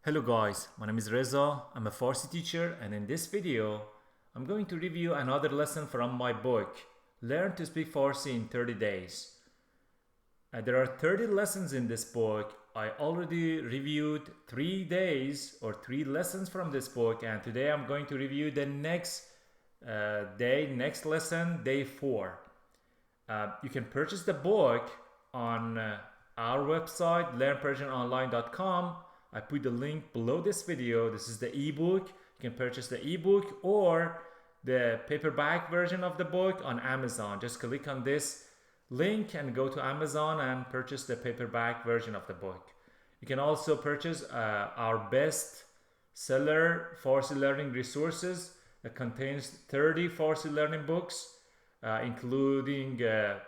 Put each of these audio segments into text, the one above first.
Hello guys, my name is Reza. I'm a Farsi teacher, and in this video I'm going to review another lesson from my book Learn to Speak Farsi in 30 Days. There are 30 lessons in this book. I already reviewed 3 days or 3 lessons from this book, and today I'm going to review the next next lesson, day 4. You can purchase the book on our website learnpersianonline.com. I put the link below this video. This is the ebook. You can purchase the ebook or the paperback version of the book on Amazon. Just click on this link and go to Amazon and purchase the paperback version of the book. You can also purchase our bestseller Farsi learning resources that contains 30 Farsi learning books, including the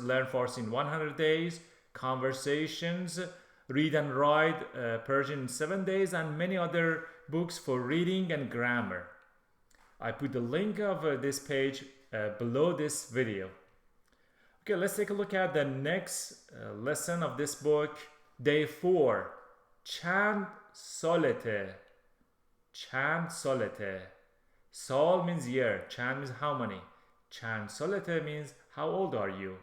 Learn Farsi in 100 Days, Conversations, Read and Write Persian in 7 days, and many other books for reading and grammar. I put the link of this page below this video. Okay, let's take a look at the next lesson of this book, day 4. Chand solete. Chand solete. Sal means year. Chand means how many. Chand solete means how old are you.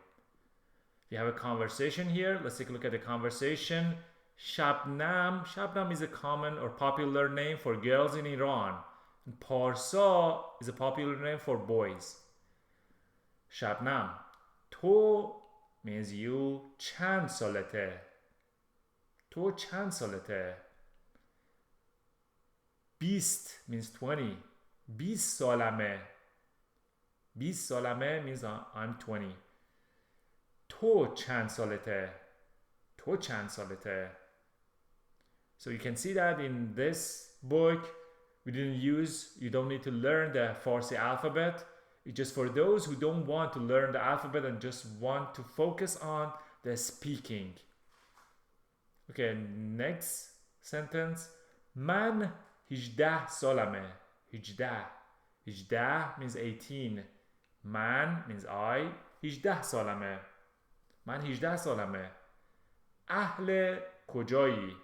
We have a conversation here. Let's take a look at the conversation. Shabnam. Shabnam is a common or popular name for girls in Iran. And Parsa is a popular name for boys. Shabnam. To means you. Chand salate. To chand salate. Beast means 20. Beast salame. Beast salame means I'm 20. To chand salete. To chand salete. So you can see that in this book, you don't need to learn the Farsi alphabet. It's just for those who don't want to learn the alphabet and just want to focus on the speaking. Okay, next sentence. Man 18 salame. 18. 18 means 18. Man means I. 18 salame. من 18 سالمه. اهل کجایی؟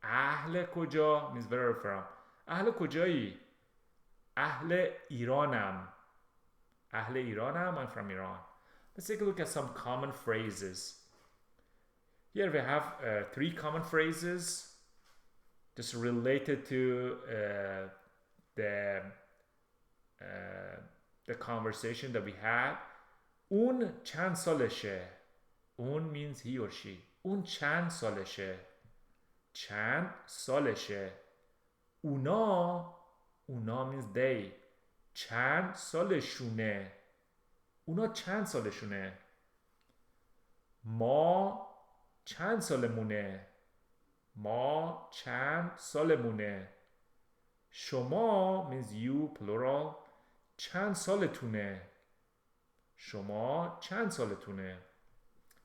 اهل کجا means where are you from. اهل کجایی؟ اهل ایرانم. اهل ایرانم. I'm from Iran. Let's take a look at some common phrases. Here we have 3 common phrases just related to the conversation that we had. اون چند سالشه. اون means he or she. اون چند سالشه. چند سالشه. اونا means they. چند سالشونه. اونا چند سالشونه. ما چند سالمونه. ما چند سالمونه. شما means you plural. چند سالتونه. شما چند سالتونه.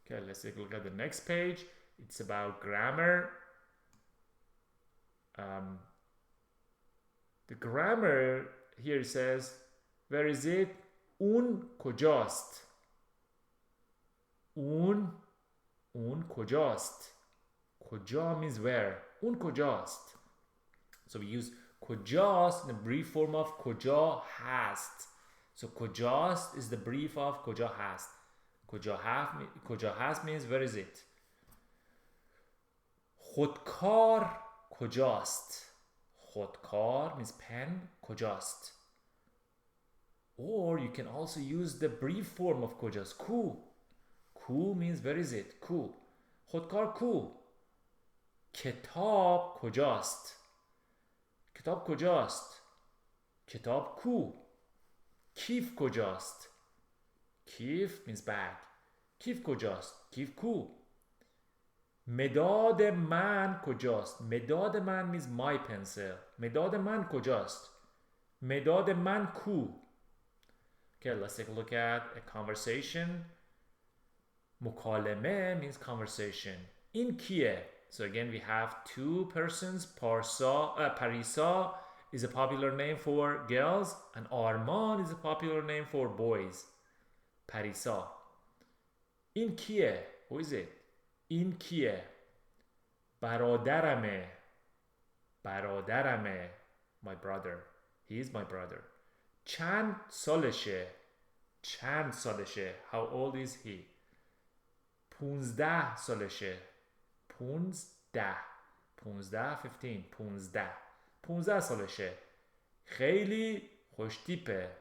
Okay, let's take a look at the next page. It's about grammar. The grammar here says, where is it? اون کجاست. اون کجاست. کجا means where. اون کجاست. So we use کجاست in the brief form of کجا هست. So کجاست is the brief of کجا هست. کجا هست means where is it. خودکار کجاست. خودکار means pen. کجاست. Or you can also use the brief form of کجاست. کو. کو means where is it. کو. خودکار کو. کتاب کجاست. کتاب کجاست. کتاب کو. کیف کجاست. کیف means bag. کیف کجاست. کیف کو. مداد من کجاست. مداد من means my pencil. مداد من کجاست. مداد من کو. Okay, let's take a look at a conversation. مکالمه means conversation. این کیه. So again we have 2 persons. Parisa is a popular name for girls and Arman is a popular name for boys. Parisa. این کیه. Who is it? این کیه. برادرمه. برادرمه. My brother. He is my brother. چند سالشه. چند سالشه. How old is he? 15 سالشه. 15. 15 15 سالشه. خیلی خوشتیپه.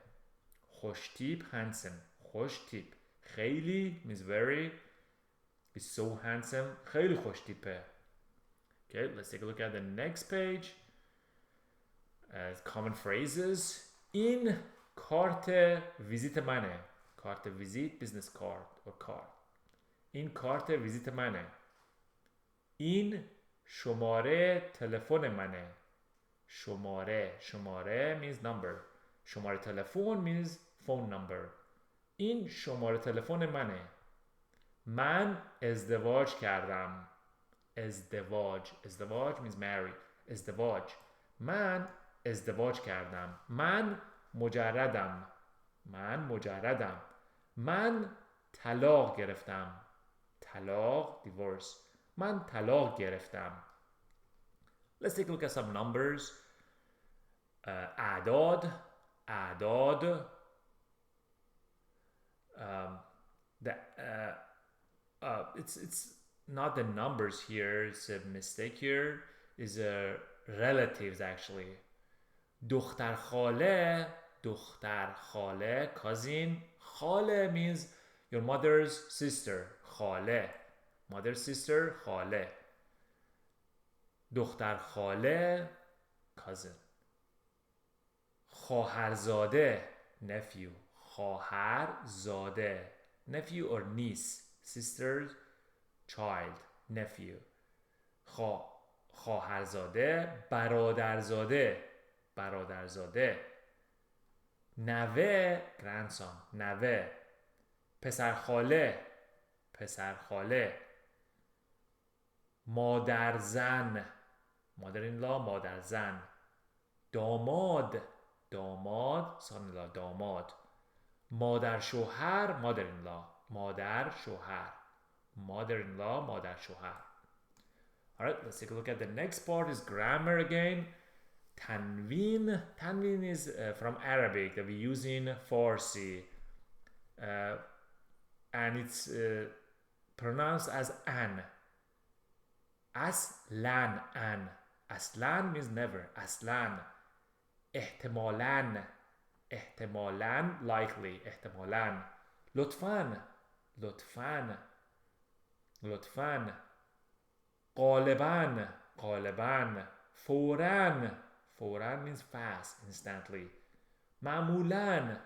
خوشتیپ handsome. خوشتیپ. خیلی means very. He's so handsome. خیلی خوشتیپه. Okay, let's take a look at the next page. Common phrases. این کارت ویزیت منه. کارت ویزیت business card or card. این کارت ویزیت منه. این شماره تلفن منه. شماره means number. شماره تلفن means phone number. این شماره تلفن منه. من ازدواج کردم. ازدواج means marry. ازدواج. من ازدواج کردم. من مجردم. من طلاق گرفتم. طلاق divorce. من طلاق گرفتم. Let's take a look at some numbers. اعداد. It's not the numbers here. It's a mistake here. It's relatives actually. دختر خاله cousin. خاله means your mother's sister. خاله. Mother's sister. خاله. دختر خاله cousin. خواهرزاده nephew. خواهرزاده nephew or niece. sister's child. nephew. خواهرزاده. برادرزاده. نوه grandson. نوه. پسرخاله. مادرزن mother-in-law. مادرزن. داماد son-in-law. داماد. مادرشوهر mother-in-law. mother-in-law. مادرشوهر. Alright, let's take a look at the next part is grammar again. Tanween is from Arabic that we use in Farsi. And it's pronounced as an. Aslan. Aslan means never. Aslan. احتمالاً likely. احتمالاً. لطفاً. غالباً. فوراً means fast, instantly. معمولاً.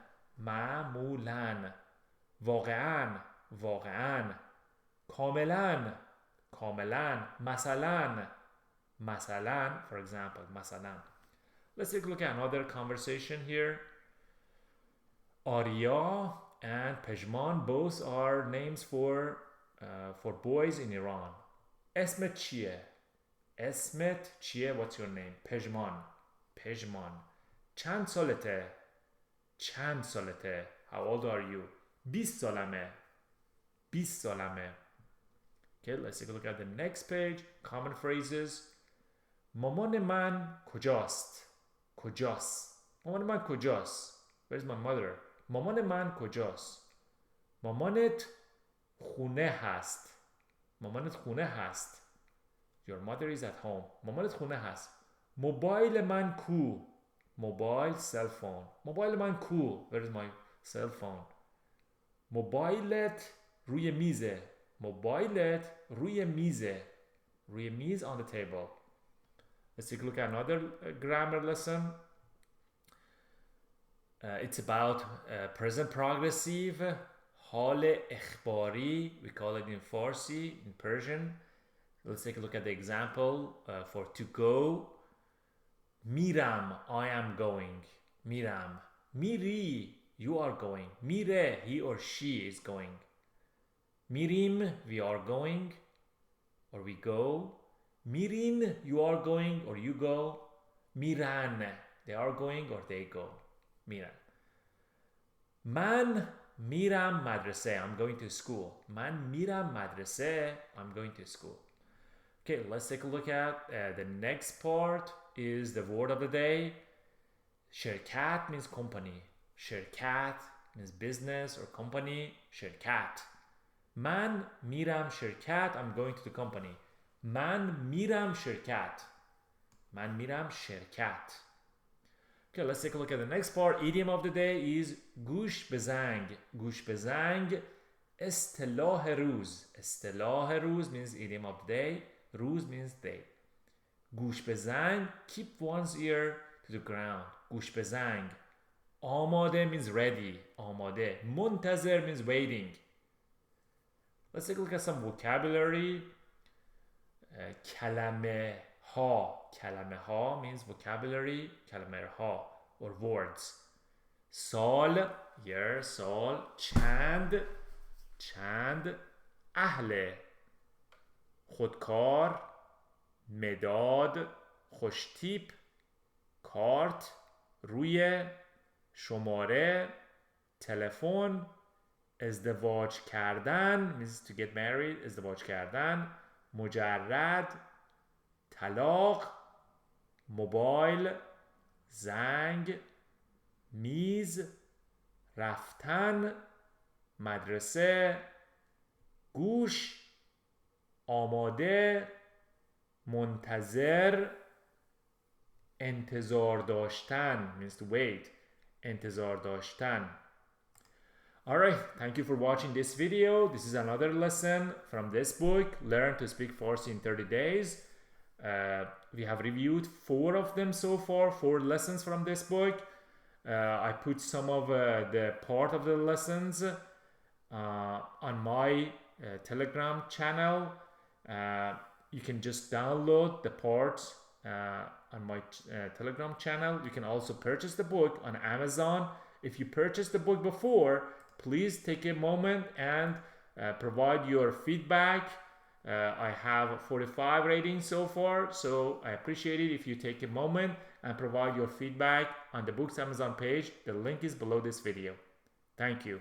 واقعاً. کاملاً. مثلاً, for example. مثلاً. Let's take a look at another conversation here. Arya and Pejman both are names for boys in Iran. اسمت چیه? What's your name? Pejman. چند سالته? How old are you? 20 سالمه. Okay, let's take a look at the next page. Common phrases. مامان من کجاست؟ مامان من کجاست؟ Where's my mother? مامان من کجاست؟ مامانت خونه هست. Your mother is at home. مامانت خونه هست. موبایل من کو؟ Mobile, cell phone. موبایل من کو؟ Where is my cell phone? موبایلت روی میزه. روی میز on the table. Let's take a look at another grammar lesson. It's about present progressive. حال اخباری. We call it in Farsi, in Persian. Let's take a look at the example for to go. میرم. I am going. میرم. میری. You are going. میره. He or she is going. میریم. We are going or we go. میرین. You are going or you go. میرن. They are going or they go. میرن. من میرم مدرسه. I'm going to school. من میرم مدرسه. I'm going to school. Okay, let's take a look at the next part is the word of the day. شرکت means company. شرکت means business or company. شرکت. من میرم شرکت. I'm going to the company. من میرم شرکت. من میرم شرکت. Okay, let's take a look at the next part. Idiom of the day is گوش بزنگ. گوش بزنگ اصطلاح روز. اصطلاح روز means idiom of the day. روز means day. گوش بزنگ keep one's ear to the ground. گوش بزنگ. آماده means ready. آماده. منتظر means waiting. Let's take a look at some vocabulary. کلمه ها. کلمه ها means vocabulary. کلمه ها or words. سال year. سال. چند. چند. اهل. خودکار. مداد. خوشتیپ. کارت. روی. شماره. تلفن. ازدواج کردن means to get married. ازدواج کردن. مجرد. طلاق. موبایل. زنگ. میز. رفتن. مدرسه. گوش. آماده. منتظر. انتظار داشتن means to wait. انتظار داشتن. Alright, thank you for watching this video. This is another lesson from this book, Learn to Speak Farsi in 30 Days. We have reviewed 4 of them so far, 4 lessons from this book. I put some of the part of the lessons on my Telegram channel. You can just download the parts on my Telegram channel. You can also purchase the book on Amazon. If you purchased the book before, please take a moment and provide your feedback. I have 45 ratings so far, so I appreciate it if you take a moment and provide your feedback on the book's Amazon page. The link is below this video. Thank you.